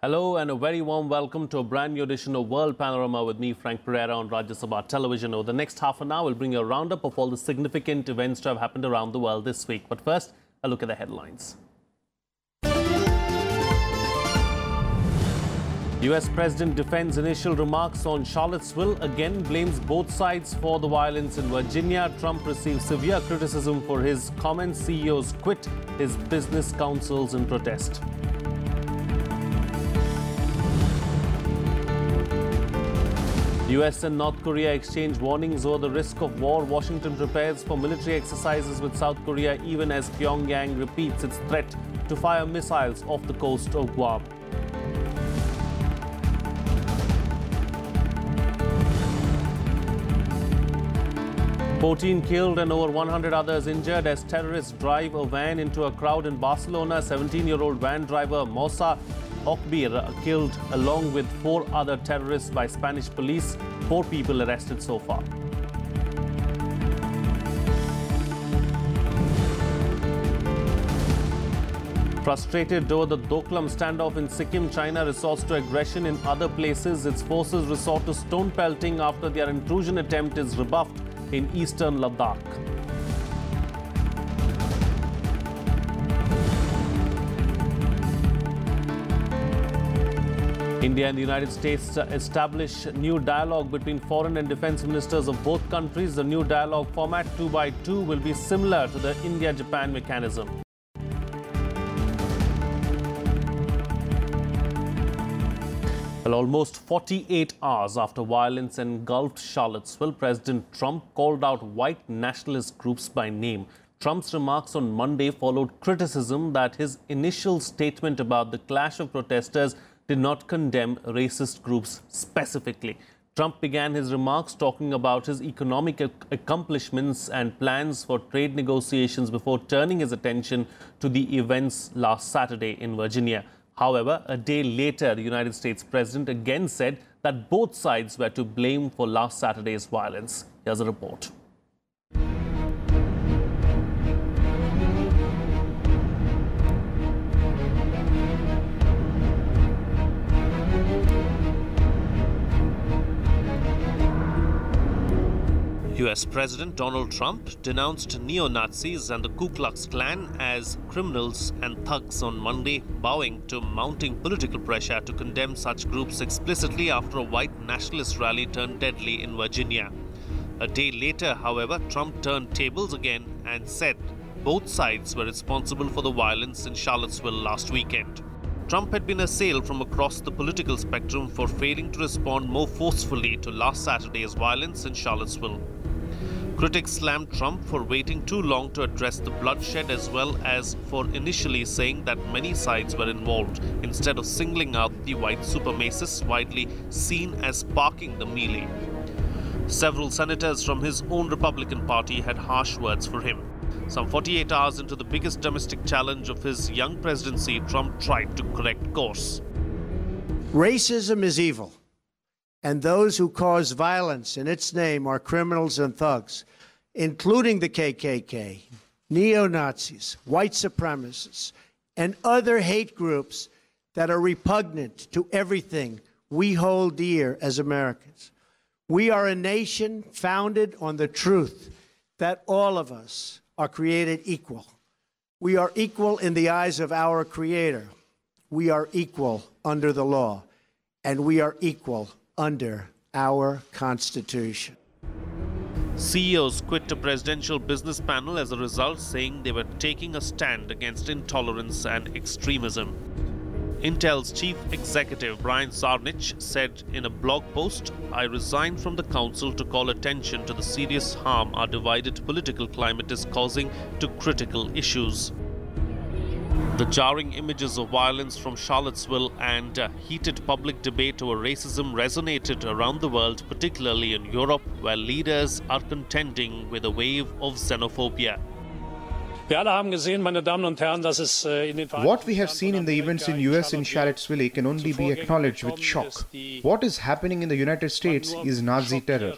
Hello and a very warm welcome to a brand new edition of World Panorama with me, Frank Pereira, on Rajya Sabha Television. Over the next half an hour, we'll bring you a roundup of all the significant events to have happened around the world this week. But first, a look at the headlines. US President defends initial remarks on Charlottesville, again blames both sides for the violence in Virginia. Trump receives severe criticism for his comments. CEOs quit his business councils in protest. US and North Korea exchange warnings over the risk of war. Washington prepares for military exercises with South Korea even as Pyongyang repeats its threat to fire missiles off the coast of Guam. "14 killed and over 100 others injured as terrorists drive a van into a crowd in Barcelona. 17-year-old van driver Mosa Okbir killed along with 4 other terrorists by Spanish police. 4 people arrested so far. Frustrated over the Doklam standoff in Sikkim, China resorts to aggression in other places. Its forces resort to stone pelting after their intrusion attempt is rebuffed in eastern Ladakh. India and the United States establish new dialogue between foreign and defense ministers of both countries. The new dialogue format 2x2 will be similar to the India-Japan mechanism. Well, almost 48 hours after violence engulfed Charlottesville, President Trump called out white nationalist groups by name. Trump's remarks on Monday followed criticism that his initial statement about the clash of protesters did not condemn racist groups specifically. Trump began his remarks talking about his economic accomplishments and plans for trade negotiations before turning his attention to the events last Saturday in Virginia. However, a day later, the United States president again said that both sides were to blame for last Saturday's violence. Here's a report. US President Donald Trump denounced neo-Nazis and the Ku Klux Klan as criminals and thugs on Monday, bowing to mounting political pressure to condemn such groups explicitly after a white nationalist rally turned deadly in Virginia. A day later, however, Trump turned tables again and said both sides were responsible for the violence in Charlottesville last weekend. Trump had been assailed from across the political spectrum for failing to respond more forcefully to last Saturday's violence in Charlottesville. Critics slammed Trump for waiting too long to address the bloodshed, as well as for initially saying that many sides were involved, instead of singling out the white supremacists widely seen as sparking the melee. Several senators from his own Republican Party had harsh words for him. Some 48 hours into the biggest domestic challenge of his young presidency, Trump tried to correct course. Racism is evil, and those who cause violence in its name are criminals and thugs, including the KKK, neo-Nazis, white supremacists, and other hate groups that are repugnant to everything we hold dear as Americans. We are a nation founded on the truth that all of us are created equal. We are equal in the eyes of our Creator. We are equal under the law, and we are equal under our Constitution. CEOs quit a presidential business panel as a result, saying they were taking a stand against intolerance and extremism. Intel's chief executive Brian Zarnich said in a blog post, "I resigned from the council to call attention to the serious harm our divided political climate is causing to critical issues." The jarring images of violence from Charlottesville and heated public debate over racism resonated around the world, particularly in Europe, where leaders are contending with a wave of xenophobia. What we have seen in the events in US in Charlottesville can only be acknowledged with shock. What is happening in the United States is Nazi terror.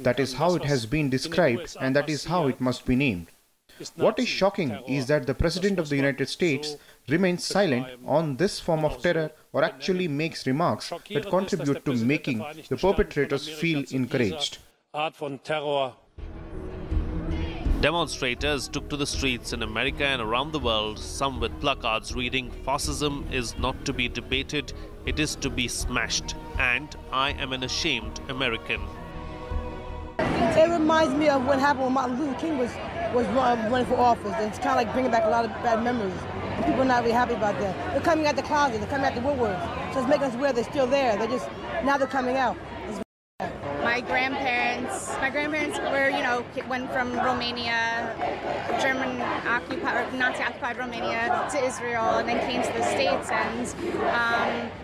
That is how it has been described, and that is how it must be named. What is shocking is that the President of the United States remains silent on this form of terror or actually makes remarks that contribute to making the perpetrators feel encouraged. Demonstrators took to the streets in America and around the world, some with placards reading, "Fascism is not to be debated, it is to be smashed," and "I am an ashamed American." It reminds me of what happened when Martin Luther King was running for office. It's kind of like bringing back a lot of bad memories. And people are not really happy about that. They're coming out the closet, they're coming out the woodwork. So it's making us aware they're still there. Now they're coming out. My grandparents were, went from Romania, Nazi-occupied Romania to Israel, and then came to the States. And,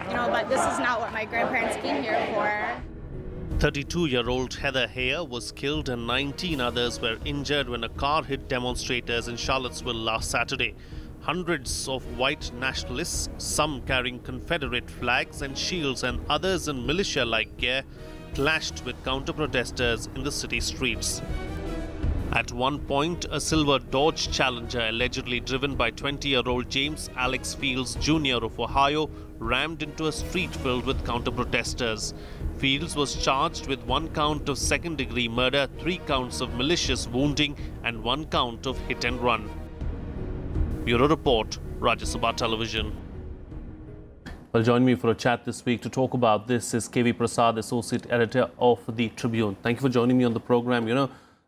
but this is not what my grandparents came here for. 32-year-old Heather Heyer was killed and 19 others were injured when a car hit demonstrators in Charlottesville last Saturday. Hundreds of white nationalists, some carrying Confederate flags and shields and others in militia-like gear, clashed with counter-protesters in the city streets. At one point, a silver Dodge Challenger, allegedly driven by 20-year-old James Alex Fields Jr. of Ohio, rammed into a street filled with counter-protesters. Fields was charged with 1 count of second-degree murder, 3 counts of malicious wounding, and 1 count of hit and run. Bureau Report, Rajya Sabha Television. Well, join me for a chat this week to talk about this is KV Prasad, Associate Editor of The Tribune. Thank you for joining me on the program.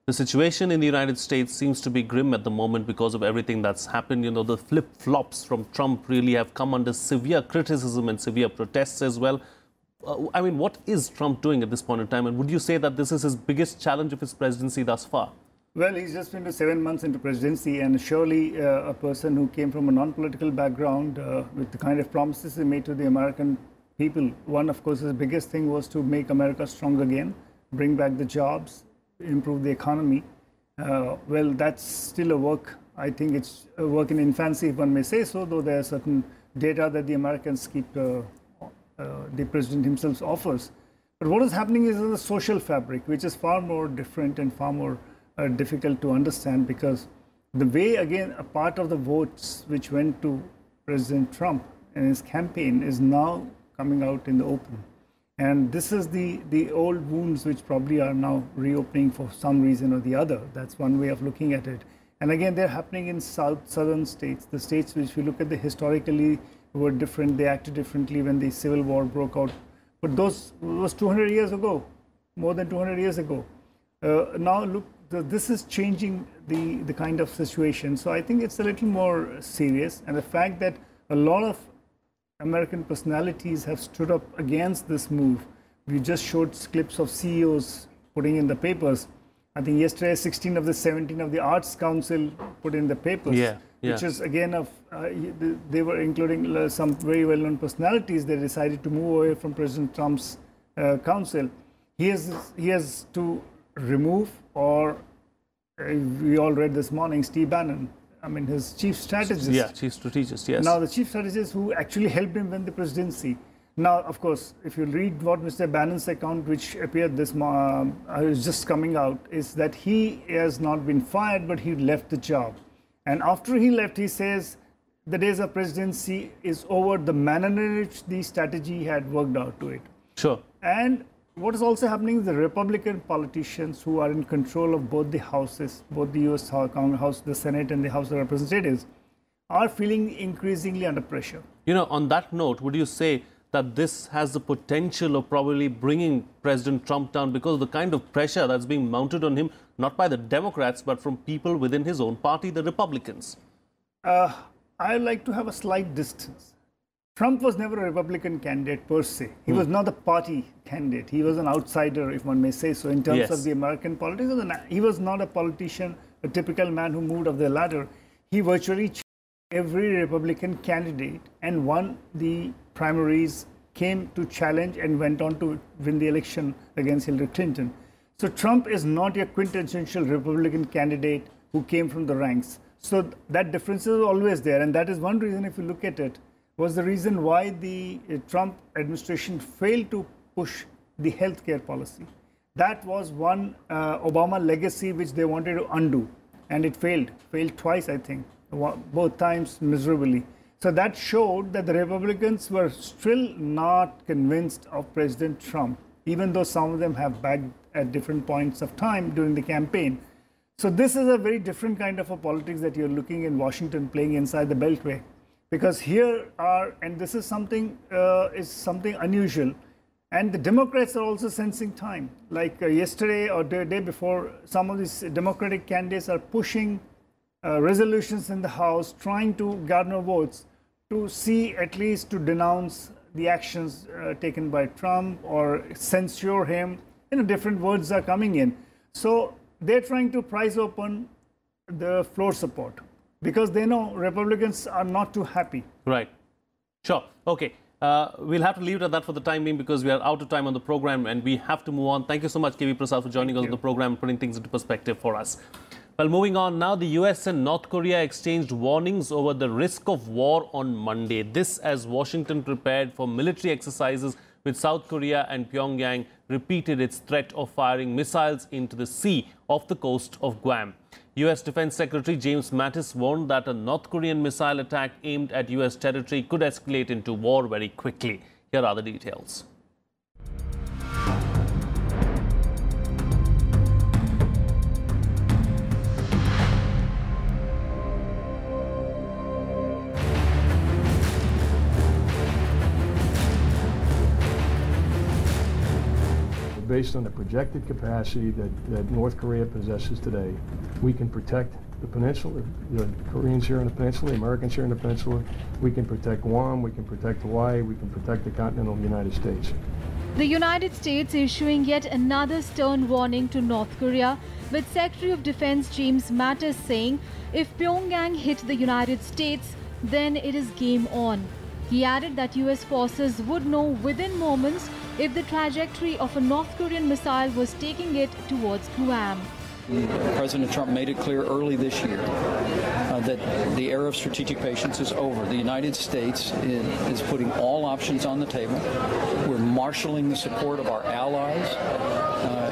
The situation in the United States seems to be grim at the moment because of everything that's happened. The flip-flops from Trump really have come under severe criticism and severe protests as well. What is Trump doing at this point in time? And would you say that this is his biggest challenge of his presidency thus far? Well, he's just been 7 months into presidency, and surely a person who came from a non-political background with the kind of promises he made to the American people. One, of course, his biggest thing was to make America strong again, bring back the jobs, improve the economy. Well, that's still a work. I think it's a work in infancy, if one may say so, though there are certain data that the Americans keep, the president himself offers. But what is happening is the social fabric, which is far more different and far more difficult to understand, because the way, again, a part of the votes which went to President Trump and his campaign is now coming out in the open. And this is the old wounds which probably are now reopening for some reason or the other. That's one way of looking at it. And again, they're happening in southern states, the states which, if you look at the historically were different, they acted differently when the Civil War broke out. But those was 200 years ago, more than 200 years ago. Now look, this is changing the kind of situation. So I think it's a little more serious. And the fact that a lot of American personalities have stood up against this move. We just showed clips of CEOs putting in the papers. I think yesterday 16 of the 17 of the Arts Council put in the papers, which is again they were including some very well-known personalities. They decided to move away from President Trump's council. He has to remove, or we all read this morning, Steve Bannon. His chief strategist. Yeah, chief strategist, yes. Now, the chief strategist who actually helped him win the presidency. Now, of course, if you read what Mr. Bannon's account, which appeared this is just coming out, is that he has not been fired, but he left the job. And after he left, he says the days of presidency is over, the manner in which the strategy had worked out to it. Sure. And what is also happening is the Republican politicians who are in control of both the houses, both the U.S. House, the Senate, and the House of Representatives, are feeling increasingly under pressure. On that note, would you say that this has the potential of probably bringing President Trump down because of the kind of pressure that's being mounted on him, not by the Democrats, but from people within his own party, the Republicans? I like to have a slight distance. Trump was never a Republican candidate per se. He was not a party candidate. He was an outsider, if one may say so, in terms of the American politics. He was not a politician, a typical man who moved up the ladder. He virtually challenged every Republican candidate and won the primaries, came to challenge and went on to win the election against Hillary Clinton. So Trump is not a quintessential Republican candidate who came from the ranks. So that difference is always there. And that is one reason, if you look at it, was the reason why the Trump administration failed to push the healthcare policy. That was one Obama legacy which they wanted to undo. and it failed twice, I think, both times miserably. So that showed that the Republicans were still not convinced of President Trump, even though some of them have backed at different points of time during the campaign. So this is a very different kind of a politics that you're looking in Washington playing inside the Beltway, because here are, and this is something unusual, and the Democrats are also sensing time. Like yesterday or the day before, some of these Democratic candidates are pushing resolutions in the House, trying to garner votes to see, at least to denounce the actions taken by Trump or censure him. Different words are coming in. So they're trying to price open the floor support because they know Republicans are not too happy. Right. Sure. Okay. We'll have to leave it at that for the time being because we are out of time on the program and we have to move on. Thank you so much, KV Prasad, for joining us on the program and putting things into perspective for us. Well, moving on now, the US and North Korea exchanged warnings over the risk of war on Monday. This as Washington prepared for military exercises with South Korea, and Pyongyang repeated its threat of firing missiles into the sea off the coast of Guam. US Defense Secretary James Mattis warned that a North Korean missile attack aimed at US territory could escalate into war very quickly. Here are the details. Based on the projected capacity that North Korea possesses today, we can protect the peninsula, the Koreans here in the peninsula, the Americans here in the peninsula. We can protect Guam, we can protect Hawaii, we can protect the continental United States. The United States issuing yet another stern warning to North Korea, with Secretary of Defense James Mattis saying if Pyongyang hit the United States, then it is game on. He added that US forces would know within moments if the trajectory of a North Korean missile was taking it towards Guam. President Trump made it clear early this year that the era of strategic patience is over. The United States is putting all options on the table. We're marshaling the support of our allies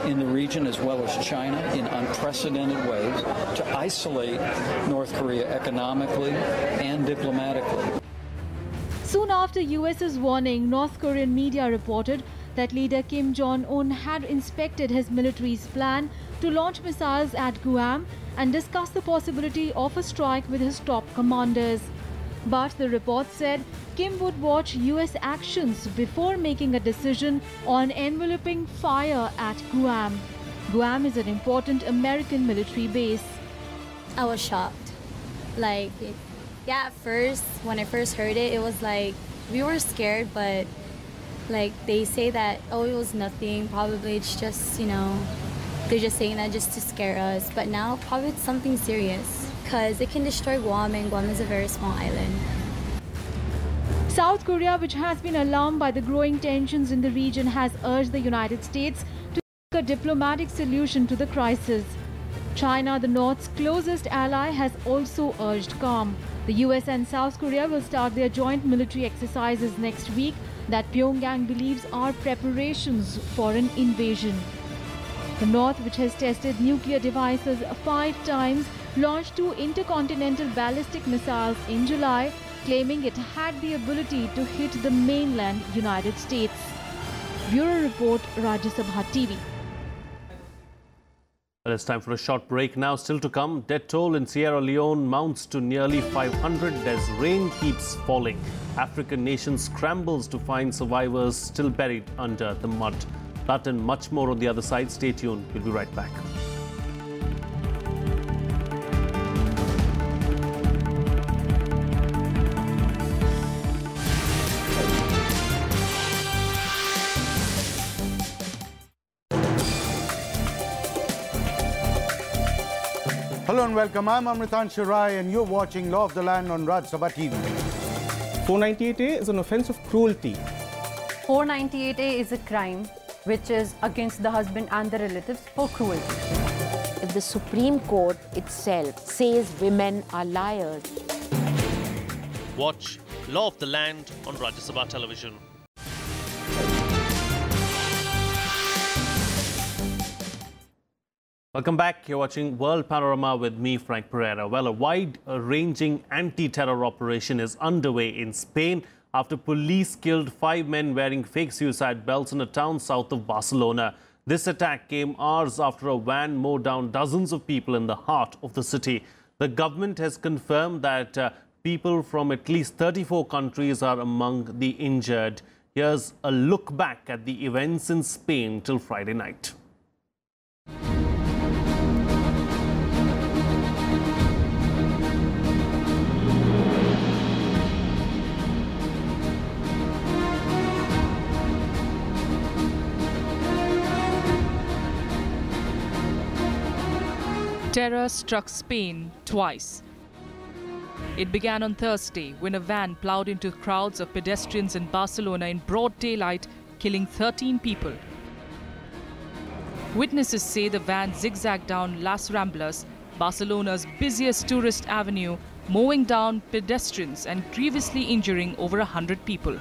in the region as well as China in unprecedented ways to isolate North Korea economically and diplomatically. Soon after US's warning, North Korean media reported that leader Kim Jong-un had inspected his military's plan to launch missiles at Guam and discuss the possibility of a strike with his top commanders. But the report said Kim would watch US actions before making a decision on enveloping fire at Guam. Guam is an important American military base. I was shocked. Yeah, at first, when I first heard it, it was like, we were scared, but like they say that, oh, it was nothing, probably it's just, they're just saying that just to scare us. But now, probably it's something serious, because it can destroy Guam, and Guam is a very small island. South Korea, which has been alarmed by the growing tensions in the region, has urged the United States to seek a diplomatic solution to the crisis. China, the North's closest ally, has also urged calm. The US and South Korea will start their joint military exercises next week that Pyongyang believes are preparations for an invasion. The North, which has tested nuclear devices 5 times, launched 2 intercontinental ballistic missiles in July, claiming it had the ability to hit the mainland United States. Bureau Report, Rajya Sabha TV. Well, it's time for a short break now. Still to come, death toll in Sierra Leone mounts to nearly 500 as rain keeps falling. African nation scrambles to find survivors still buried under the mud. That and much more on the other side. Stay tuned. We'll be right back. Hello and welcome. I'm Amritanshu Rai and you're watching Law of the Land on Rajya Sabha TV. 498A is an offence of cruelty. 498A is a crime which is against the husband and the relatives for cruelty. If the Supreme Court itself says women are liars. Watch Law of the Land on Rajya Sabha television. Welcome back. You're watching World Panorama with me, Frank Pereira. Well, a wide-ranging anti-terror operation is underway in Spain after police killed 5 men wearing fake suicide belts in a town south of Barcelona. This attack came hours after a van mowed down dozens of people in the heart of the city. The government has confirmed that people from at least 34 countries are among the injured. Here's a look back at the events in Spain till Friday night. Terror struck Spain twice. It began on Thursday when a van ploughed into crowds of pedestrians in Barcelona in broad daylight, killing 13 people. Witnesses say the van zigzagged down Las Ramblas, Barcelona's busiest tourist avenue, mowing down pedestrians and grievously injuring over 100 people.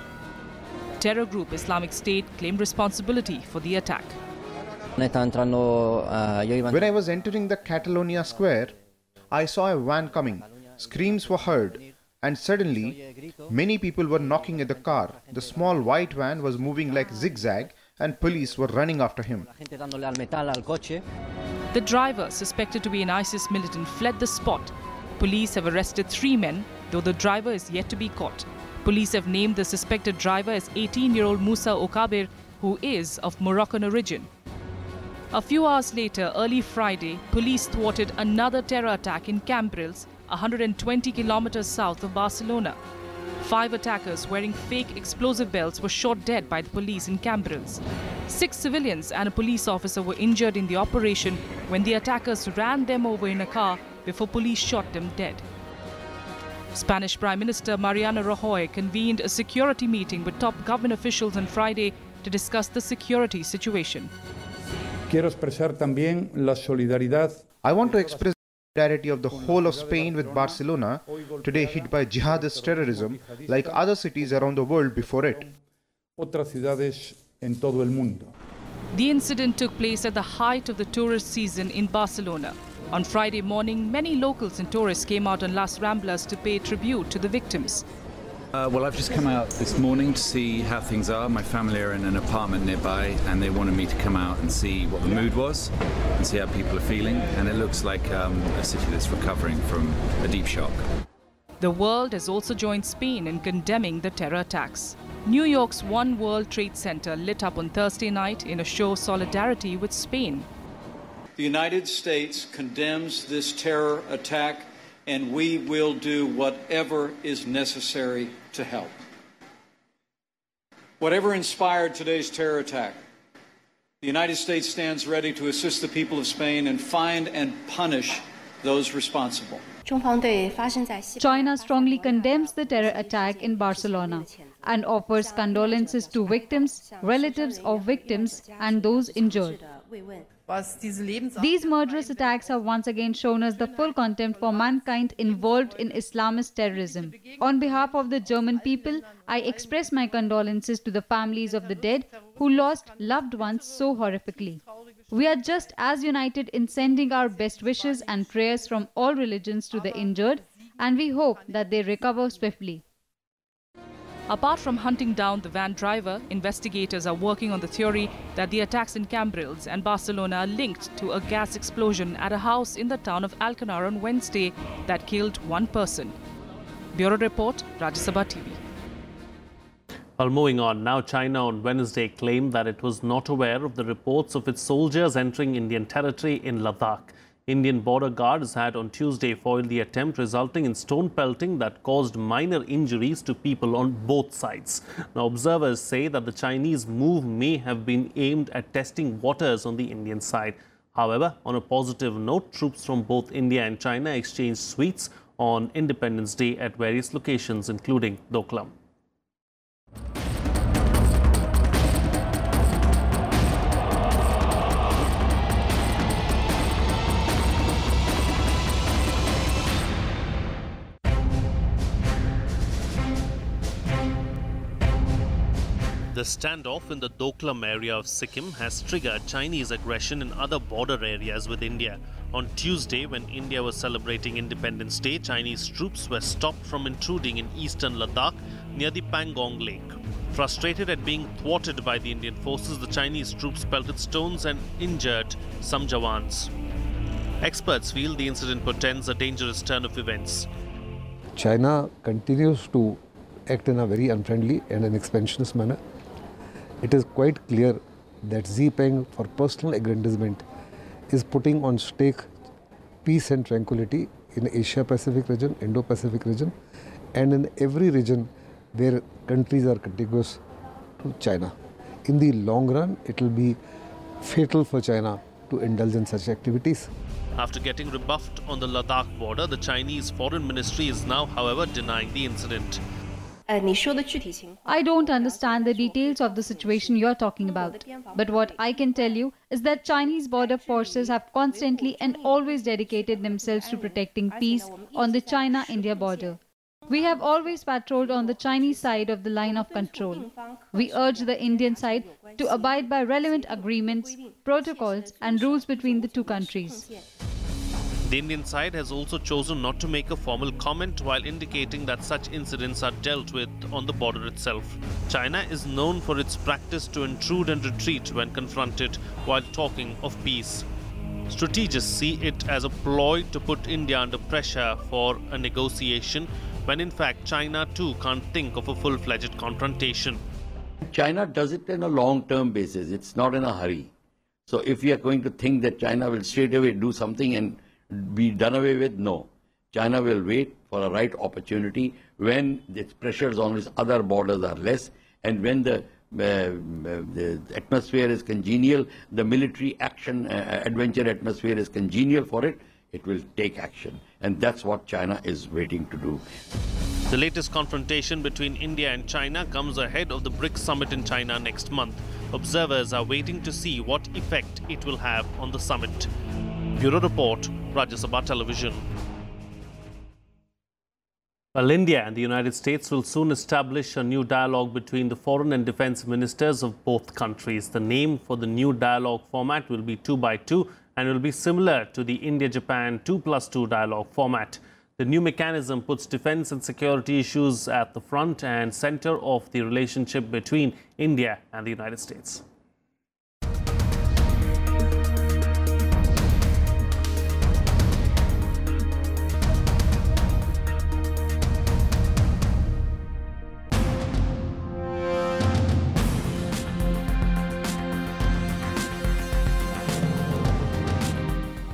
Terror group Islamic State claimed responsibility for the attack. When I was entering the Catalonia square, I saw a van coming. Screams were heard, and suddenly, many people were knocking at the car. The small white van was moving like zigzag, and police were running after him. The driver, suspected to be an ISIS militant, fled the spot. Police have arrested 3 men, though the driver is yet to be caught. Police have named the suspected driver as 18-year-old Musa Okabir, who is of Moroccan origin. A few hours later, early Friday, police thwarted another terror attack in Cambrils, 120 kilometers south of Barcelona. 5 attackers wearing fake explosive belts were shot dead by the police in Cambrils. 6 civilians and a police officer were injured in the operation when the attackers ran them over in a car before police shot them dead. Spanish Prime Minister Mariano Rajoy convened a security meeting with top government officials on Friday to discuss the security situation. I want to express the solidarity of the whole of Spain with Barcelona, today hit by jihadist terrorism, like other cities around the world before it. The incident took place at the height of the tourist season in Barcelona. On Friday morning, many locals and tourists came out on Las Ramblas to pay tribute to the victims. Well, I've just come out this morning to see how things are. My family are in an apartment nearby and they wanted me to come out and see what the mood was and see how people are feeling. And it looks like a city that's recovering from a deep shock. The world has also joined Spain in condemning the terror attacks. New York's One World Trade Center lit up on Thursday night in a show of solidarity with Spain. The United States condemns this terror attack, and we will do whatever is necessary to help. Whatever inspired today's terror attack, the United States stands ready to assist the people of Spain and find and punish those responsible. China strongly condemns the terror attack in Barcelona and offers condolences to victims, relatives of victims, and those injured. These murderous attacks have once again shown us the full contempt for mankind involved in Islamist terrorism. On behalf of the German people, I express my condolences to the families of the dead who lost loved ones so horrifically. We are just as united in sending our best wishes and prayers from all religions to the injured, and we hope that they recover swiftly. Apart from hunting down the van driver, investigators are working on the theory that the attacks in Cambrils and Barcelona are linked to a gas explosion at a house in the town of Alcanar on Wednesday that killed 1 person. Bureau Report, Rajya Sabha TV. Well, moving on, now China on Wednesday claimed that it was not aware of the reports of its soldiers entering Indian territory in Ladakh. Indian border guards had on Tuesday foiled the attempt, resulting in stone pelting that caused minor injuries to people on both sides. Now, observers say that the Chinese move may have been aimed at testing waters on the Indian side. However, on a positive note, troops from both India and China exchanged sweets on Independence Day at various locations, including Doklam. The standoff in the Doklam area of Sikkim has triggered Chinese aggression in other border areas with India. On Tuesday, when India was celebrating Independence Day, Chinese troops were stopped from intruding in eastern Ladakh near the Pangong Lake. Frustrated at being thwarted by the Indian forces, the Chinese troops pelted stones and injured some Jawans. Experts feel the incident portends a dangerous turn of events. China continues to act in a very unfriendly and an expansionist manner. It is quite clear that Xi Jinping, for personal aggrandizement, is putting on stake peace and tranquility in Asia-Pacific region, Indo-Pacific region, and in every region where countries are contiguous to China. In the long run, it will be fatal for China to indulge in such activities. After getting rebuffed on the Ladakh border, the Chinese Foreign Ministry is now, however, denying the incident. I don't understand the details of the situation you're talking about. But what I can tell you is that Chinese border forces have constantly and always dedicated themselves to protecting peace on the China-India border. We have always patrolled on the Chinese side of the line of control. We urge the Indian side to abide by relevant agreements, protocols and rules between the two countries. The Indian side has also chosen not to make a formal comment while indicating that such incidents are dealt with on the border itself. China is known for its practice to intrude and retreat when confronted while talking of peace. Strategists see it as a ploy to put India under pressure for a negotiation when in fact China too can't think of a full-fledged confrontation. China does it in a long-term basis. It's not in a hurry. So if we are going to think that China will straight away do something and be done away with, no. China will wait for a right opportunity when its pressures on its other borders are less and when the atmosphere is congenial, the military action, adventure atmosphere is congenial for it, it will take action. And that's what China is waiting to do. The latest confrontation between India and China comes ahead of the BRICS summit in China next month. Observers are waiting to see what effect it will have on the summit. Bureau Report, Rajya Sabha Television. Well, India and the United States will soon establish a new dialogue between the foreign and defense ministers of both countries. The name for the new dialogue format will be 2x2 and will be similar to the India-Japan 2+2 dialogue format. The new mechanism puts defense and security issues at the front and center of the relationship between India and the United States.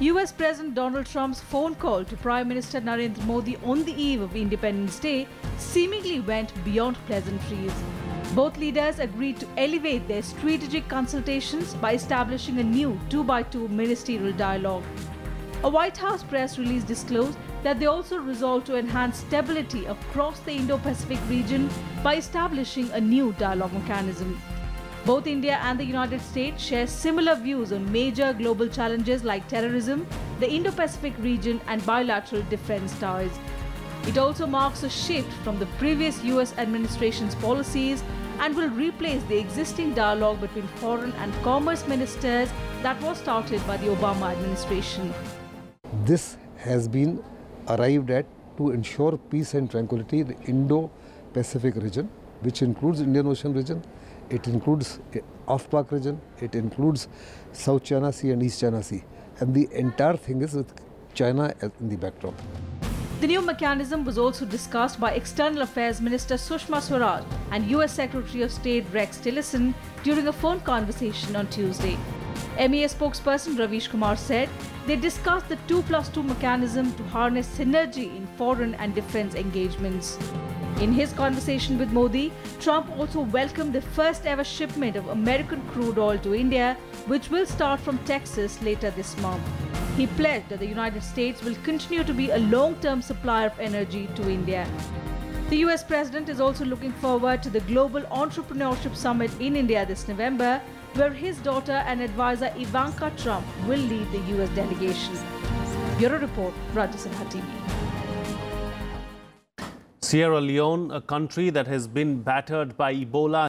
US President Donald Trump's phone call to Prime Minister Narendra Modi on the eve of Independence Day seemingly went beyond pleasantries. Both leaders agreed to elevate their strategic consultations by establishing a new 2x2 ministerial dialogue. A White House press release disclosed that they also resolved to enhance stability across the Indo-Pacific region by establishing a new dialogue mechanism. Both India and the United States share similar views on major global challenges like terrorism, the Indo-Pacific region and bilateral defense ties. It also marks a shift from the previous US administration's policies and will replace the existing dialogue between foreign and commerce ministers that was started by the Obama administration. This has been arrived at to ensure peace and tranquility in the Indo-Pacific region, which includes Indian Ocean region. It includes off-Pak region, it includes South China Sea and East China Sea. And the entire thing is with China in the backdrop. The new mechanism was also discussed by External Affairs Minister Sushma Swaraj and US Secretary of State Rex Tillerson during a phone conversation on Tuesday. MEA spokesperson Ravish Kumar said they discussed the 2+2 mechanism to harness synergy in foreign and defense engagements. In his conversation with Modi, Trump also welcomed the first ever shipment of American crude oil to India, which will start from Texas later this month. He pledged that the United States will continue to be a long-term supplier of energy to India. The US President is also looking forward to the Global Entrepreneurship Summit in India this November, where his daughter and advisor Ivanka Trump will lead the US delegation. Bureau Report, Rajya Sabha TV. Sierra Leone, a country that has been battered by Ebola,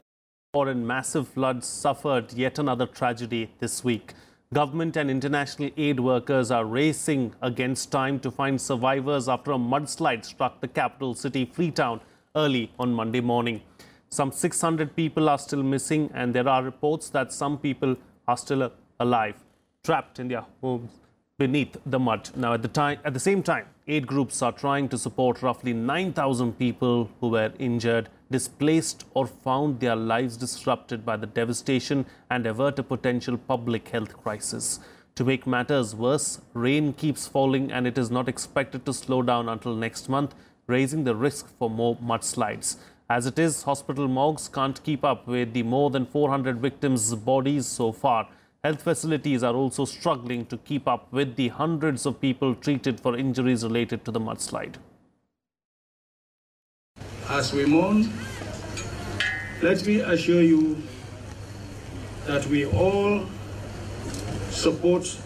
And massive floods suffered yet another tragedy this week. Government and international aid workers are racing against time to find survivors after a mudslide struck the capital city, Freetown, early on Monday morning. Some 600 people are still missing, and there are reports that some people are still alive, trapped in their homes beneath the mud. Now, at the same time, aid groups are trying to support roughly 9,000 people who were injured, displaced or found their lives disrupted by the devastation and avert a potential public health crisis. To make matters worse, rain keeps falling and it is not expected to slow down until next month, raising the risk for more mudslides. As it is, hospital morgues can't keep up with the more than 400 victims' bodies so far. Health facilities are also struggling to keep up with the hundreds of people treated for injuries related to the mudslide. As we mourn, let me assure you that we all support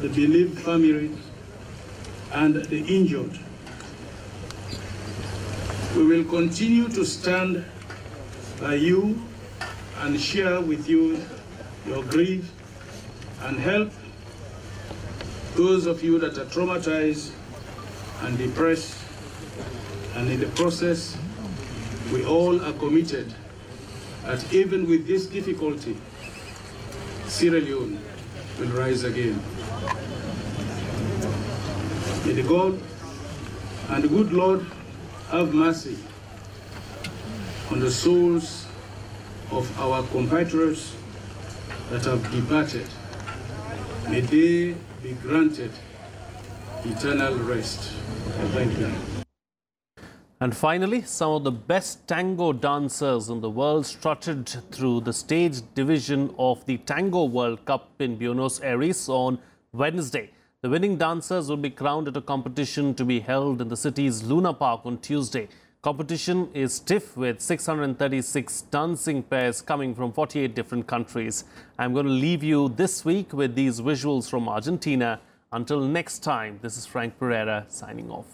the bereaved families and the injured. We will continue to stand by you and share with you your grief and help those of you that are traumatized and depressed. And in the process, we all are committed that even with this difficulty, Sierra Leone will rise again. May the God and the good Lord have mercy on the souls of our compatriots that have departed. May they be granted eternal rest. Thank you. And finally, some of the best tango dancers in the world strutted through the stage division of the Tango World Cup in Buenos Aires on Wednesday. The winning dancers will be crowned at a competition to be held in the city's Luna Park on Tuesday. Competition is stiff with 636 dancing pairs coming from 48 different countries. I'm going to leave you this week with these visuals from Argentina. Until next time, this is Frank Pereira signing off.